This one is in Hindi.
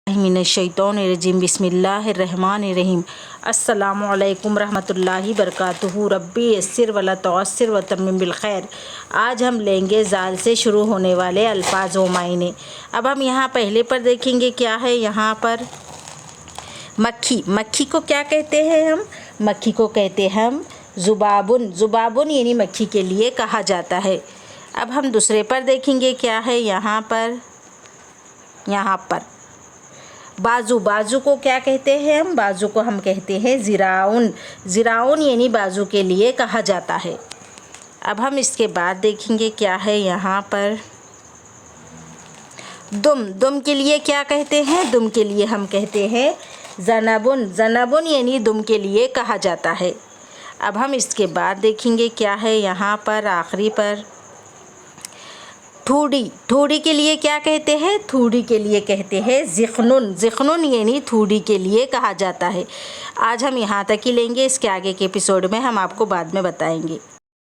मिनश्शैतानिर्रजीम बिस्मिल्लाहिर्रहमानिर्रहीम अस्सलामुअलैकुम रहमतुल्लाहि बरकातुहू रब्बी यस्सिर वला तुअस्सिर व तम्मिम बिल खैर। आज हम लेंगे ज़ाल से शुरू होने वाले अल्फाज व मायने। अब हम यहाँ पहले पर देखेंगे क्या है। यहाँ पर मक्खी, मक्खी को क्या कहते हैं हम? मक्खी को कहते हैं हम ज़ुबाबुन। ज़ुबाबुन यानी मक्खी के लिए कहा जाता है। अब हम दूसरे पर देखेंगे क्या है। यहाँ पर बाजू, बाजू को क्या कहते हैं हम? बाजू को हम कहते हैं ज़िराउन। ज़िराउन यानी बाजू के लिए कहा जाता है। अब हम इसके बाद देखेंगे क्या है। यहाँ पर दुम, दुम के लिए क्या कहते हैं? दुम के लिए हम कहते हैं ज़नबुन। ज़नबुन यानी दुम के लिए कहा जाता है। अब हम इसके बाद देखेंगे क्या है। यहाँ पर आखिरी पर थूड़ी, थूड़ी के लिए क्या कहते हैं? थूड़ी के लिए कहते हैं ज़िख़्नुन। ज़िख़्नुन यानी थूड़ी के लिए कहा जाता है। आज हम यहाँ तक ही लेंगे। इसके आगे के एपिसोड में हम आपको बाद में बताएंगे।